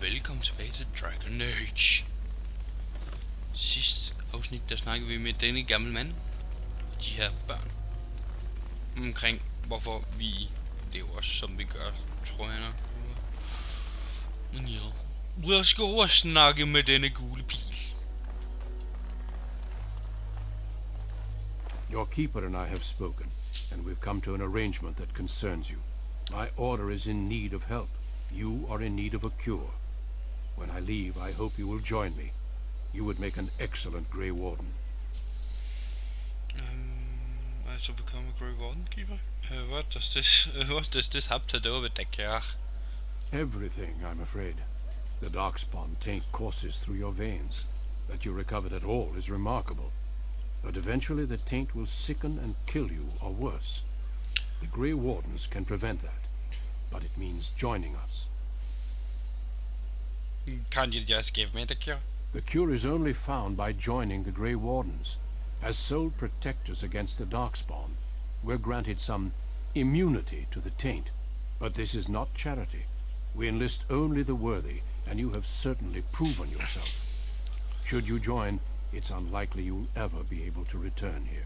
Velkommen tilbage til Dragon Age. Sidste afsnit, der snakkede vi med denne gamle mand og de her børn omkring hvorfor vi lever som vi gør, tror jeg nok. Men ja, jeg skal over snakke med denne gule pil. Your keeper and I have spoken, and we've come to an arrangement that concerns you. My order is in need of help. You are in need of a cure. When I leave, I hope you will join me. You would make an excellent Grey Warden. I to become a Grey Warden keeper? What does this have to do with the cure? Everything, I'm afraid. The darkspawn taint courses through your veins. That you recovered at all is remarkable. But eventually the taint will sicken and kill you, or worse. The Grey Wardens can prevent that, but it means joining us. Can't you just give me the cure? The cure is only found by joining the Grey Wardens. As sole protectors against the darkspawn, we're granted some immunity to the taint. But this is not charity. We enlist only the worthy, and you have certainly proven yourself. Should you join, it's unlikely you'll ever be able to return here.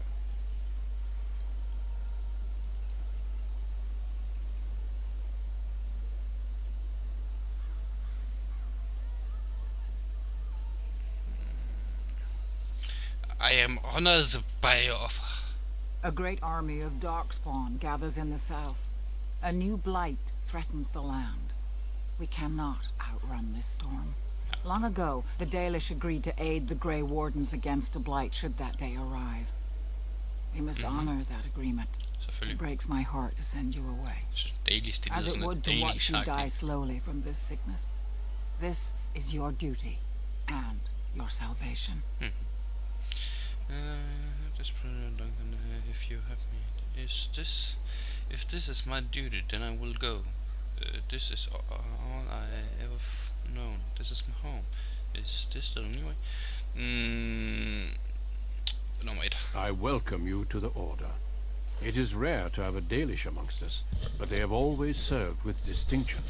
I am honored by your offer. A great army of darkspawn gathers in the south. A new blight threatens the land. We cannot outrun this storm. Long ago, the Dalish agreed to aid the Grey Wardens against a blight should that day arrive. We must honor that agreement. It breaks my heart to send you away, as it would to watch you die slowly from this sickness. This is your duty and your salvation. If you have me, if this is my duty, then I will go. This is all I ever known. This is my home. Is this the only way? No, wait. I welcome you to the Order. It is rare to have a Dalish amongst us, but they have always served with distinction.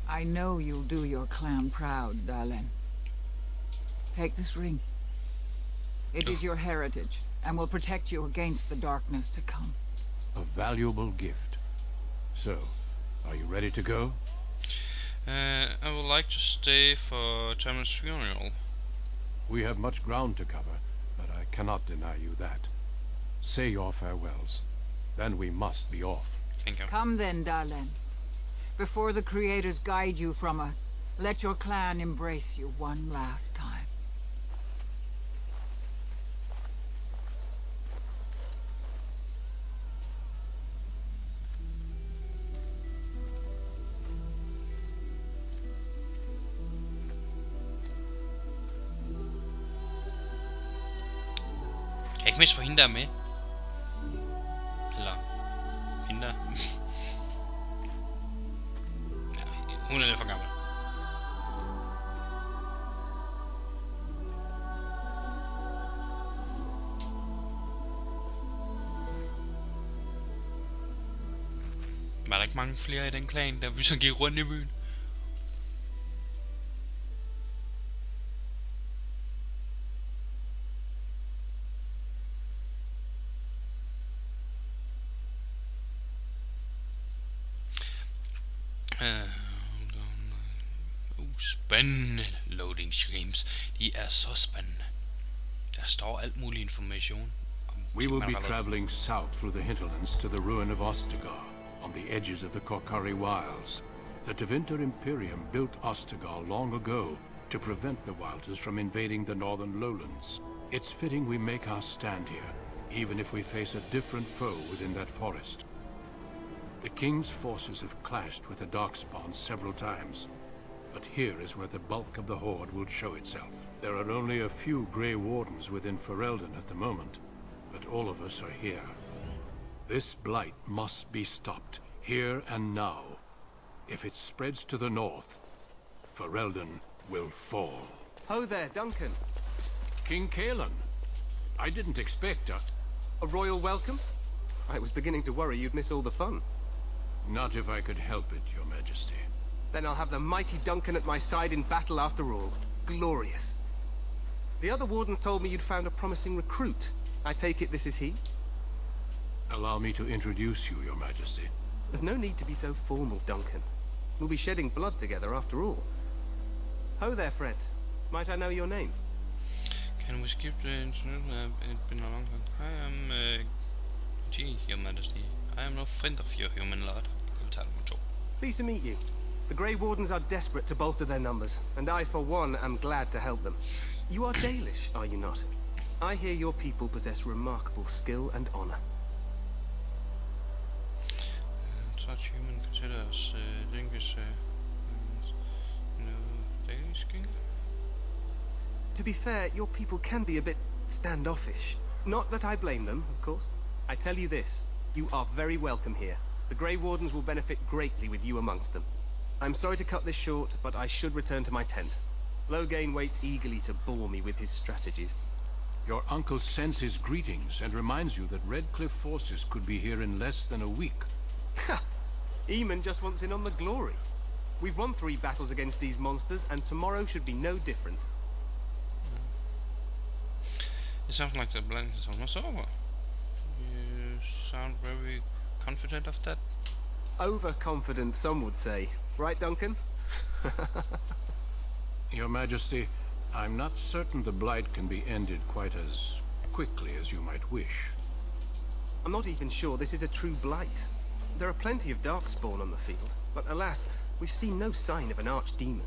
I know you'll do your clan proud, Dalen. Take this ring. It is your heritage, and will protect you against the darkness to come. A valuable gift. So, are you ready to go? I would like to stay for Tamar's funeral. We have much ground to cover, but I cannot deny you that. Say your farewells. Then we must be off. Thank you. Come then, Dalen. Before the creators guide you from us, let your clan embrace you one last time. Kan jeg ikke mindst få hende der med? Eller hende der? Ja, hun er lidt for gammel. Var der ikke mange flere i den klan, der vi så gik rundt i byen? Spændende loading screens. De er så spændende. Der står alt mulig information. We will be traveling south through the hinterlands to the ruin of Ostagar, on the edges of the Korkari Wilds. The Tevinter Imperium built Ostagar long ago to prevent the Wilders from invading the northern lowlands. It's fitting we make our stand here, even if we face a different foe within that forest. The King's forces have clashed with the Darkspawn several times, but here is where the bulk of the Horde will show itself. There are only a few Grey Wardens within Ferelden at the moment, but all of us are here. This blight must be stopped, here and now. If it spreads to the north, Ferelden will fall. Ho there, Duncan. King Kaelan, I didn't expect A royal welcome? I was beginning to worry you'd miss all the fun. Not if I could help it, Your Majesty. Then I'll have the mighty Duncan at my side in battle after all. Glorious. The other wardens told me you'd found a promising recruit. I take it this is he? Allow me to introduce you, Your Majesty. There's no need to be so formal, Duncan. We'll be shedding blood together after all. Ho there, friend. Might I know your name? Can we skip the internet? It's been a long time. I am Your Majesty. I am no friend of your human lord. Pleased to meet you. The Grey Wardens are desperate to bolster their numbers, and I, for one, am glad to help them. You are Dalish, are you not? I hear your people possess remarkable skill and honor. Such human consider us English Danish king? To be fair, your people can be a bit standoffish. Not that I blame them, of course. I tell you this, you are very welcome here. The Grey Wardens will benefit greatly with you amongst them. I'm sorry to cut this short, but I should return to my tent. Loghain waits eagerly to bore me with his strategies. Your uncle sends his greetings and reminds you that Redcliffe forces could be here in less than a week. Ha! Eamon just wants in on the glory. We've won 3 battles against these monsters, and tomorrow should be no different. It sounds like the blend is almost over. You sound very confident of that. Overconfident, some would say. Right, Duncan? Your Majesty, I'm not certain the Blight can be ended quite as quickly as you might wish. I'm not even sure this is a true blight. There are plenty of Darkspawn on the field, but alas, we've seen no sign of an archdemon.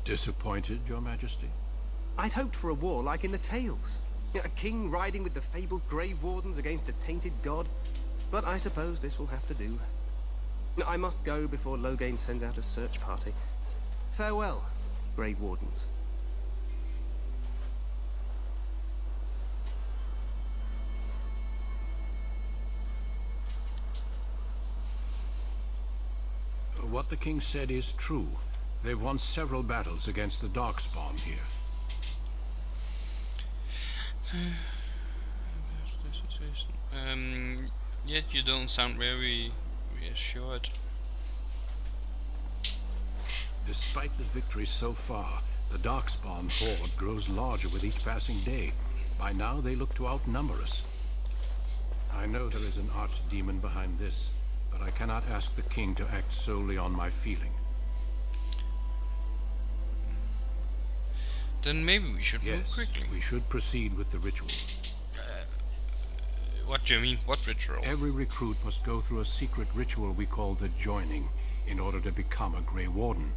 Disappointed, Your Majesty? I'd hoped for a war like in the tales. A king riding with the fabled Grey Wardens against a tainted god. But I suppose this will have to do. I must go before Loghain sends out a search party. Farewell, Grey Wardens. What the king said is true. They've won several battles against the Darkspawn here. Yet you don't sound very reassured. Despite the victories so far, the Darkspawn horde grows larger with each passing day. By now they look to outnumber us. I know there is an archdemon behind this, but I cannot ask the king to act solely on my feeling. Then maybe we should move Yes, quickly. we should proceed with the ritual. What do you mean? What ritual? Every recruit must go through a secret ritual we call the Joining in order to become a Grey Warden.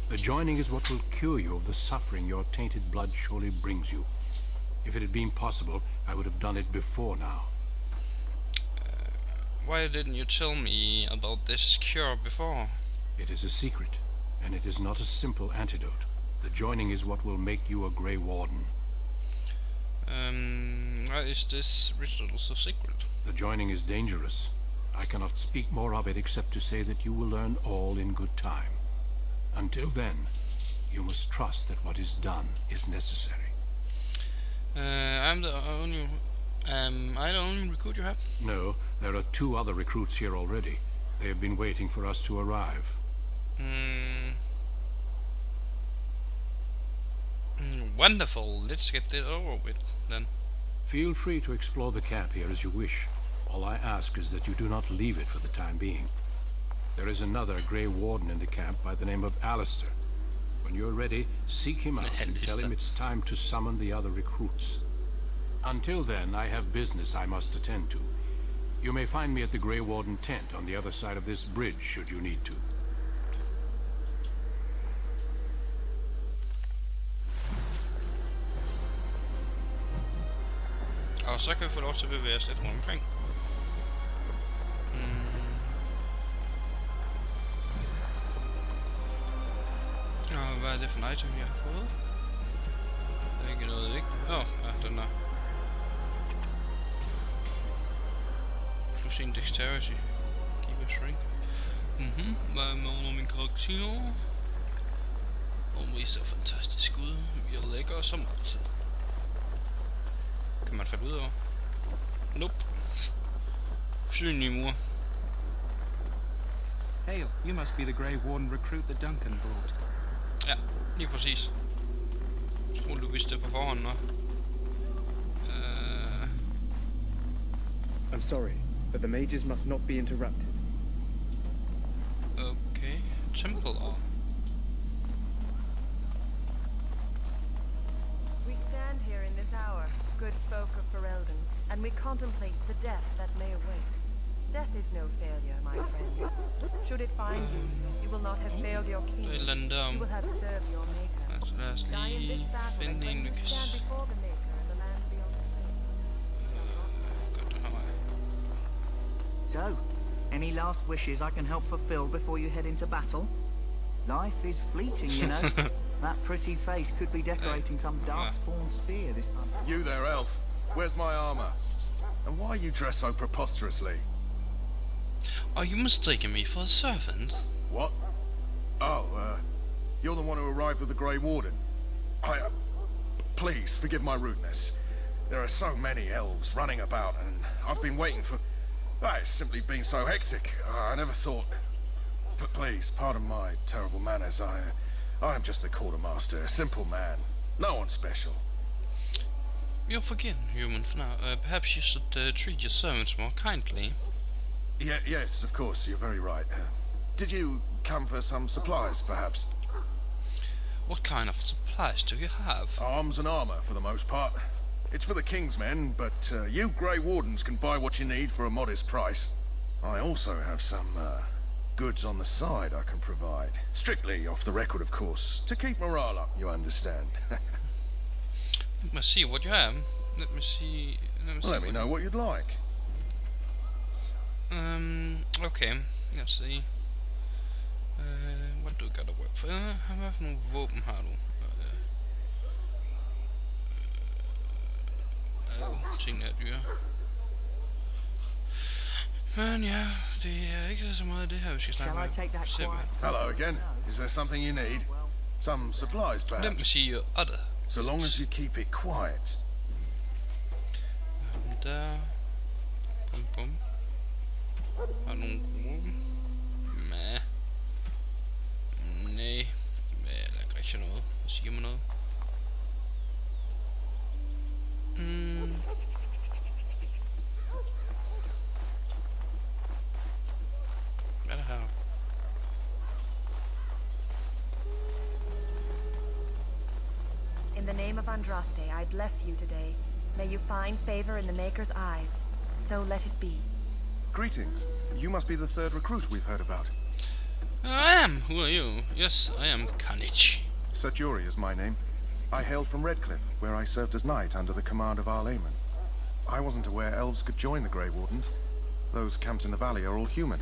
The Joining is what will cure you of the suffering your tainted blood surely brings you. If it had been possible, I would have done it before now. Why didn't you tell me about this cure before? It is a secret, and it is not a simple antidote. The Joining is what will make you a Grey Warden. Why is this ritual so secret? The Joining is dangerous. I cannot speak more of it except to say that you will learn all in good time. Until then, you must trust that what is done is necessary. I'm the only recruit you have? No, there are 2 other recruits here already. They have been waiting for us to arrive. Wonderful. Let's get this over with then. Feel free to explore the camp here as you wish. All I ask is that you do not leave it for the time being. There is another Grey Warden in the camp by the name of Alistair. When you're ready, seek him out and tell him it's time to summon the other recruits. Until then, I have business I must attend to. You may find me at the Grey Warden tent on the other side of this bridge, should you need to. Og så kan vi få lov til at bevæge os lidt rundt omkring. Og hvad er det for en item, jeg har fået? Der er ikke noget vigtigt. Ja, den der. Plus en dexterity. Give a shrink. Hvad med min karakter? Vi ser fantastisk ud. Vi er lækker som altid. Kan man falde ud over? Nope. Usynlige mur. Hail, you must be the Grey Warden recruit that Duncan brought. Ja, lige præcis. Jeg tror du vidste det på forhånd, nå. I'm sorry, but the mages must not be interrupted. Okay, Templar. We stand here in this hour, good folk of Ferelden, and we contemplate the death that may await. Death is no failure, my friends. Should it find you, you will not have failed your king. You will have served your maker. Lad os Die in this lige battle, and finde when en, vi you kan stand before the maker and the land beyond the sea. godt den her vej. So, any last wishes I can help fulfill before you head into battle? Life is fleeting, you know. That pretty face could be decorating some darkspawn spear this time. You there, elf. Where's my armor? And why are you dressed so preposterously? Are you mistaking me for a servant? What? Oh, you're the one who arrived with the Grey Warden. Please, forgive my rudeness. There are so many elves running about, and I've been waiting for... It's simply been so hectic. I never thought... But please, pardon my terrible manners. I am just the quartermaster, a simple man. No one special. You're forgiven, human, for now. Perhaps you should treat your servants more kindly. Yes, of course, you're very right. Did you come for some supplies, perhaps? What kind of supplies do you have? Arms and armor, for the most part. It's for the King's men, but you Grey Wardens can buy what you need for a modest price. I also have some goods on the side I can provide. Strictly off the record, of course, to keep morale up, you understand. Let me see what you have. Let me see Let me know what you'd like. Okay, let's see. What do you gotta work for? Hvad for nogle våben har du? Tingene er dyre. Men ja, det er ikke så meget det her, vi skal snakke Shall I med. take that quiet? Hello again. Is there something you need? Some supplies, Let me perhaps? see your other. So long as you keep it quiet. Der. Bum bum. Har du nogle gode våben? Nej. Nej. Eller ikke rigtig noget. Hvad siger man noget? Hvad er det her? In the name of Andraste, I bless you today. May you find favor in the Maker's eyes. So let it be. Greetings. You must be the third recruit we've heard about. I am. Who are you? Yes, I am Carnage. Serjuri is my name. I hail from Redcliffe, where I served as knight under the command of Arl Eamon. I wasn't aware elves could join the Grey Wardens. Those camped in the valley are all human.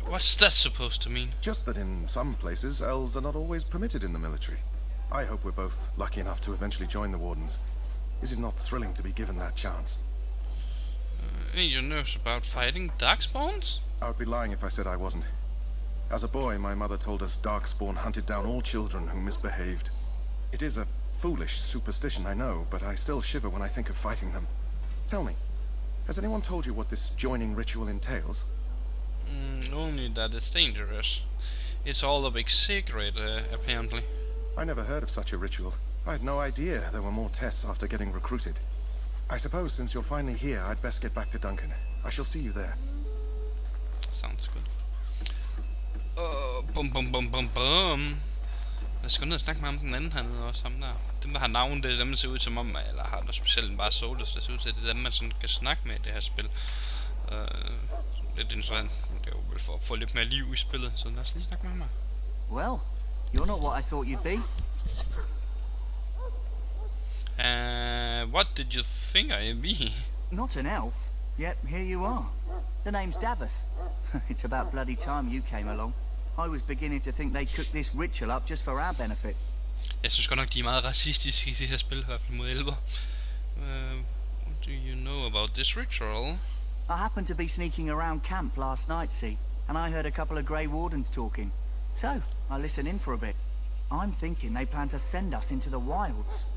What's that supposed to mean? Just that in some places, elves are not always permitted in the military. I hope we're both lucky enough to eventually join the Wardens. Is it not thrilling to be given that chance? Ain't you nervous about fighting darkspawns? I would be lying if I said I wasn't. As a boy, my mother told us Darkspawn hunted down all children who misbehaved. It is a foolish superstition, I know, but I still shiver when I think of fighting them. Tell me, has anyone told you what this joining ritual entails? Only that it's dangerous. It's all a big secret, apparently. I never heard of such a ritual. I had no idea there were more tests after getting recruited. I suppose since you're finally here, I'd best get back to Duncan. I shall see you there. Sounds good. Bum bum bum bum bum. Lad os gå ned og snakke med ham den anden hernede også, ham der. Dem der har navn, det er dem der ser ud som om, eller har noget specielt end bare soulless. Det ser ud til, det er dem man sådan kan snakke med i det her spil. Lidt interessant. Det er jo vel for at få lidt mere liv i spillet, så lad os lige snakke med ham her. Well, you're not what I thought you'd be. What did you think I'd be? Not an elf, yet here you are. The name's Daveth. It's about bloody time you came along. I was beginning to think they cooked this ritual up just for our benefit. Jeg synes godt nok, de er meget racistiske i det her spil, i hvert fald mod elver. What do you know about this ritual? I happened to be sneaking around camp last night, see, and I heard a couple of Grey Wardens talking. So, I listened in for a bit. I'm thinking they plan to send us into the wilds.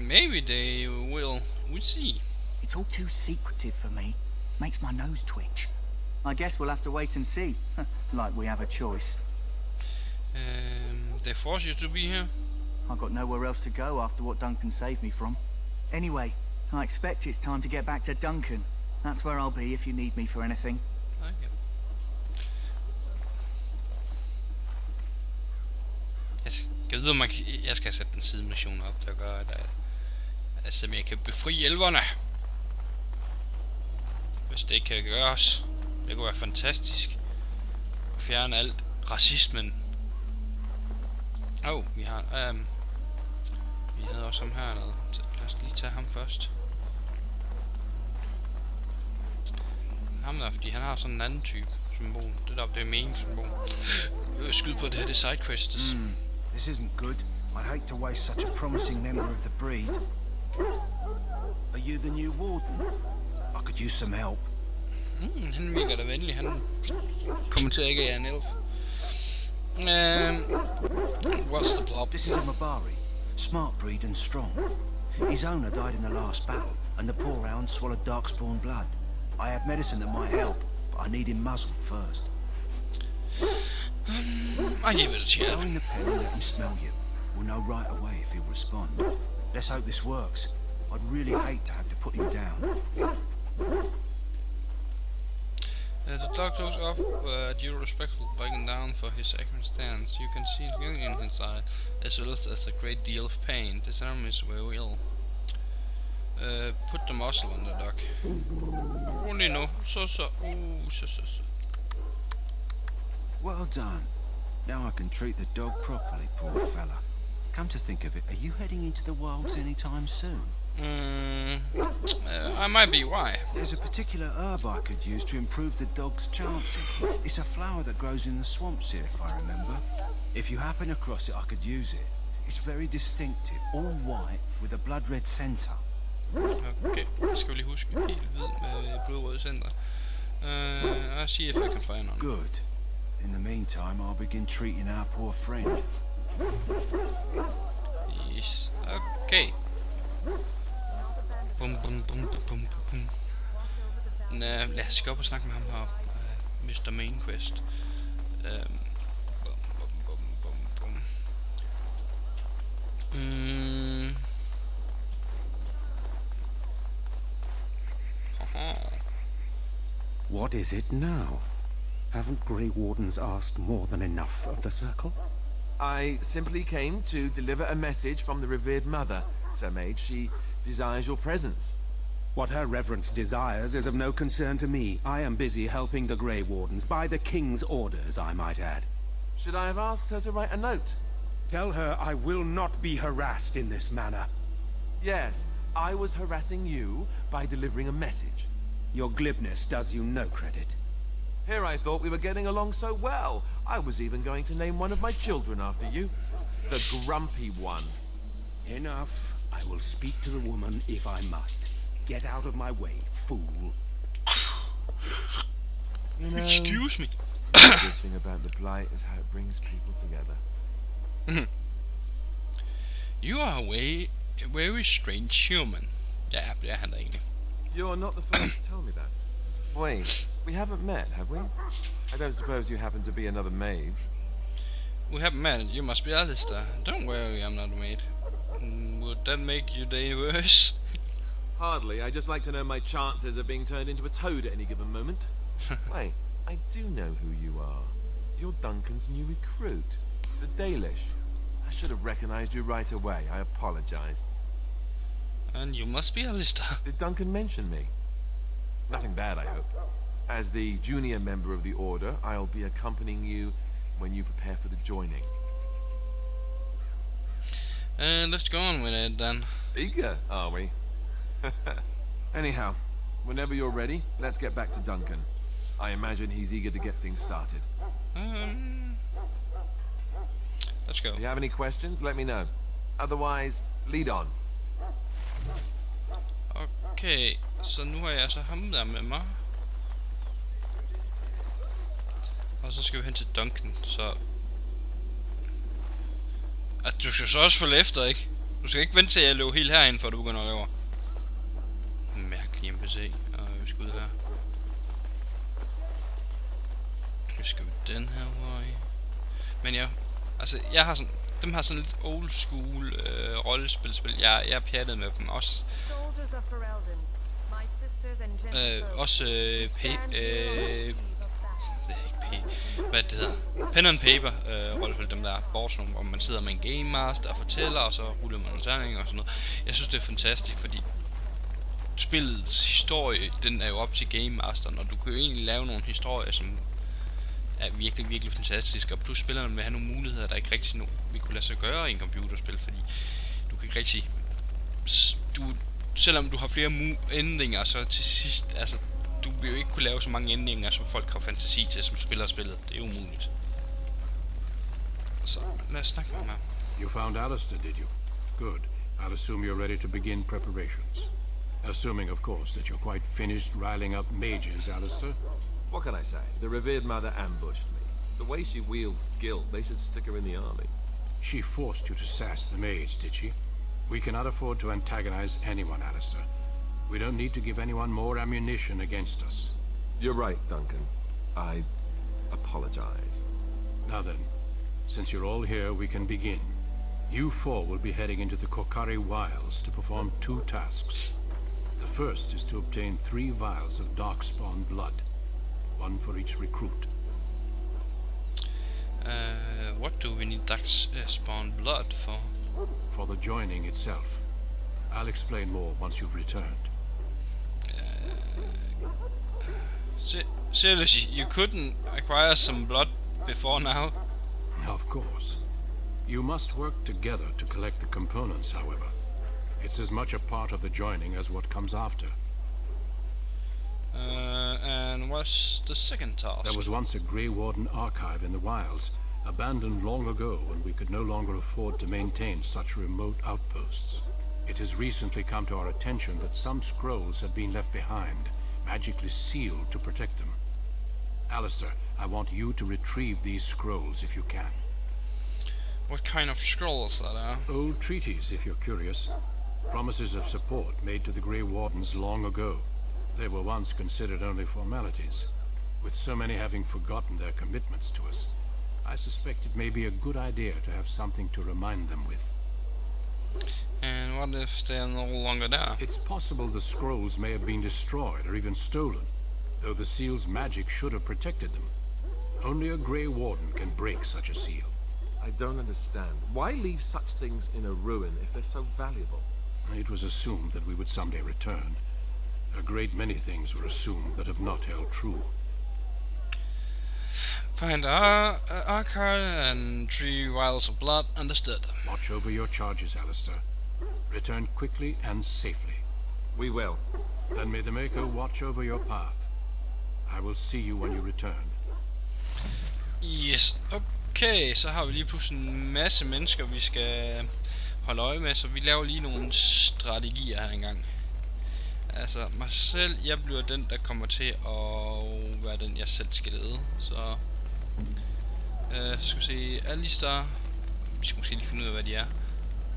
Maybe they will. We'll see. It's all too secretive for me. Makes my nose twitch. I guess we'll have to wait and see. Like we have a choice. They force you to be here? I've got nowhere else to go after what Duncan saved me from. Anyway, I expect it's time to get back to Duncan. That's where I'll be if you need me for anything. Okay. Jeg ved, om jeg skal sætte en sidemission op, der gør, at jeg kan befri elverne. Hvis det kan gøres, det kunne være fantastisk. Og fjerne alt racismen. Vi har, vi havde også ham hernede. Lad os lige tage ham først. Ham der, fordi han har sådan en anden type symbol. Det der, det er main symbol. Skyd på det her, det er sidequests. This isn't good. I'd hate to waste such a promising member of the breed. Are you the new warden? I could use some help. Han virker da venlig. Han kommenterer ikke, at jeg er en elf. What's the plot? This is a Mabari. Smart breed and strong. His owner died in the last battle, and the poor hound swallowed darkspawn blood. I have medicine that might help, but I need him muzzled first. I give it a chance. Go in the pen and let him smell you. We'll know right away if he'll respond. Let's hope this works. I'd really hate to have to put him down. The dog looks up due respectful, backing down for his accurate stance. You can see it in his eye, as well as a great deal of pain. This animal is very ill. Put the muzzle on the dog. Only no. So. Well done. Now I can treat the dog properly, poor fella. Come to think of it, are you heading into the wilds anytime soon? I might be. Why? There's a particular herb I could use to improve the dog's chances. It's a flower that grows in the swamps here, if I remember. If you happen across it, I could use it. It's very distinctive, all white with a blood red center. Okay, det skal vi lige huske. Helt hvid med blodrøde center. I'll see if I can find one. Good. In the meantime, I'll begin treating our poor friend. Yes. Okay. Bum. Lad os gå op og snakke med ham her. Mr. Main Quest. What is it now? Haven't Grey Wardens asked more than enough of the Circle? I simply came to deliver a message from the revered mother, Sir Mage. She desires your presence. What her reverence desires is of no concern to me. I am busy helping the Grey Wardens, by the King's orders, I might add. Should I have asked her to write a note? Tell her I will not be harassed in this manner. Yes, I was harassing you by delivering a message. Your glibness does you no credit. Here I thought we were getting along so well. I was even going to name one of my children after you. The grumpy one. Enough. I will speak to the woman if I must. Get out of my way, fool. You know, Excuse me. the good thing about the Blight is how it brings people together. You are a very strange human. Ja, det er han da egentlig. You're not the first to tell me that. Wait, we haven't met, have we? I don't suppose you happen to be another mage? We haven't met. You must be Alistair. Don't worry, I'm not a maid. Would that make your day worse? Hardly. I just like to know my chances of being turned into a toad at any given moment. Wait, I do know who you are. You're Duncan's new recruit, the Dalish. I should have recognized you right away. I apologize. And you must be Alistair. Did Duncan mention me? Nothing bad, I hope. As the junior member of the Order, I'll be accompanying you when you prepare for the joining. Let's go on with it then. Eager, are we? Anyhow, whenever you're ready, let's get back to Duncan. I imagine he's eager to get things started. Let's go. If you have any questions, let me know. Otherwise, lead on. Okay, så nu har jeg så ham der med mig. Og så skal vi hen til Duncan, så... At du skal så også følge efter, ikke? Du skal ikke vente til jeg løber helt herind, før du begynder at løbe. Mærkelig NPC. Og vi skal ud her. den her vej. Men ja, altså jeg har sådan, dem har sådan lidt old school rollespil. Jeg er pjattet med dem også. Også hvad det hedder, pen and paper rollespil, dem der boards, hvor man sidder med en game master og fortæller, og så ruller man en terning og sådan noget. Jeg synes det er fantastisk, fordi spillets historie, den er jo op til game masteren, og du kan jo egentlig lave nogle historier, som er virkelig, virkelig fantastiske, og plus spillerne vil have nogle muligheder, der ikke rigtig vil kunne lade sig gøre i en computerspil, fordi du kan ikke rigtig, selvom du har flere ændringer, så til sidst, altså du vil jo ikke kunne lave så mange ændringer, som folk har fantasi til, som spiller spillet. Det er umuligt. Så lad os snakke med ham. You found Alistair, did you? Good. I'll assume you're ready to begin preparations. Assuming, of course, that you're quite finished riling up mages, Alistair. What can I say? The revered mother ambushed me. The way she wields guilt, they should stick her in the army. She forced you to sass the mage, did she? We cannot afford to antagonize anyone, Alistair. We don't need to give anyone more ammunition against us. You're right, Duncan. I apologize. Now then, since you're all here, we can begin. You four will be heading into the Kokari Wilds to perform 2 tasks. The first is to obtain 3 vials of darkspawn blood, 1 for each recruit. What do we need darkspawn blood for? For the joining itself. I'll explain more once you've returned. Seriously, you couldn't acquire some blood before now? Of course. You must work together to collect the components, however. It's as much a part of the joining as what comes after. And what's the second task? There was once a Grey Warden archive in the wilds, abandoned long ago when we could no longer afford to maintain such remote outposts. It has recently come to our attention that some scrolls have been left behind, magically sealed to protect them. Alistair, I want you to retrieve these scrolls if you can. What kind of scrolls are there? Old treaties, if you're curious. Promises of support made to the Grey Wardens long ago. They were once considered only formalities. With so many having forgotten their commitments to us, I suspect it may be a good idea to have something to remind them with. And what if they are no longer there? It's possible the scrolls may have been destroyed or even stolen, though the seal's magic should have protected them. Only a Grey Warden can break such a seal. I don't understand. Why leave such things in a ruin if they're so valuable? It was assumed that we would someday return. A great many things were assumed that have not held true. Find our archive and 3 vials of blood. Understood. Watch over your charges, Alistair. Return quickly and safely. We will. Then may the Maker watch over your path. I will see you when you return. Yes. Okay, så har vi lige pludselig en masse mennesker, vi skal holde øje med, så vi laver lige nogle strategier her engang. Altså mig selv, jeg bliver den, der kommer til at være den, jeg selv skal lede. Så skal vi se, Alistair. Vi skal måske lige finde ud af, hvad de er.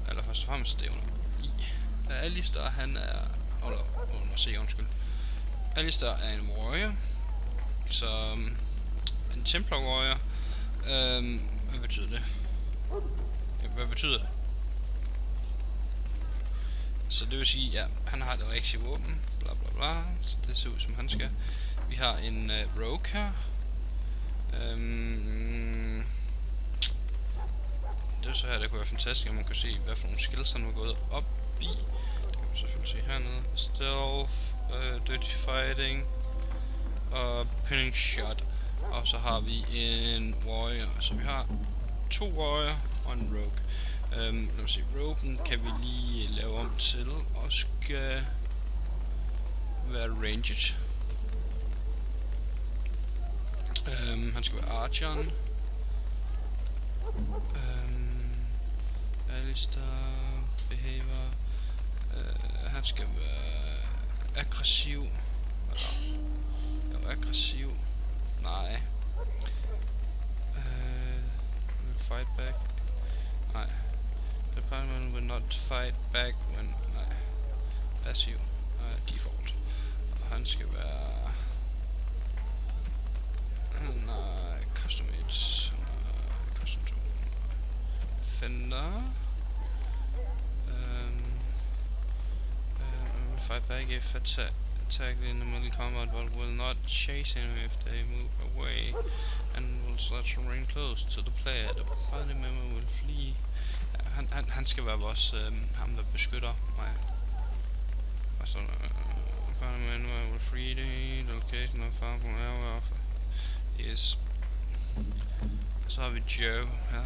Eller først og fremmest, det er under I. Alistair, han er undskyld. Alistair er en warrior. Så en Templar warrior. Hvad betyder det? Hvad betyder det? Så det vil sige, ja, han har det rigtige våben, bla bla bla, så det ser ud som han skal. Vi har en rogue her. Det er så her, det kunne være fantastisk, at man kan se, hvad for nogle skills han var gået op i. Det kan man selvfølgelig se hernede. Stealth, dirty fighting og pinning shot. Og så har vi en warrior, så vi har 2 warrior og en rogue. Lad os se, rogue'en kan vi lige lave om til og skal være ranged. Han skal være archeren. Alistair behavior. Han skal være aggressiv. Eller aggressiv. Nej. Will fight back. Nej. The opponent will not fight back when... Nej. Passiv. Default. Og han skal være... Nej. custom 1, custom 2, Fender. Fight back if attacked in the middle combat, but will not chase him if they move away, and will start to run close to the player. The party member will flee. Han skal være vores ham der beskytter mig. Og så party member will flee the location of far from our offer. Yes. Og så har vi Joe her.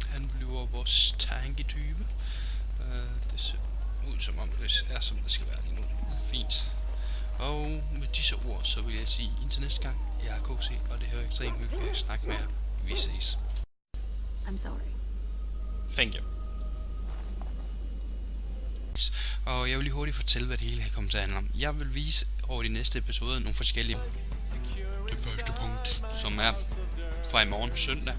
Han bliver vores tanketype. Det ser ud som om det er som det skal være lige nu. Fint. Og med disse ord, så vil jeg sige indtil næste gang. Jeg er KC, og det her er ekstremt hyggeligt at snakke med jer. Vi ses. I'm sorry. Thank you. Og jeg vil lige hurtigt fortælle, hvad det hele her kommer til at handle om. Jeg vil vise over de næste episoder nogle forskellige. Det første punkt, som er fra i morgen søndag,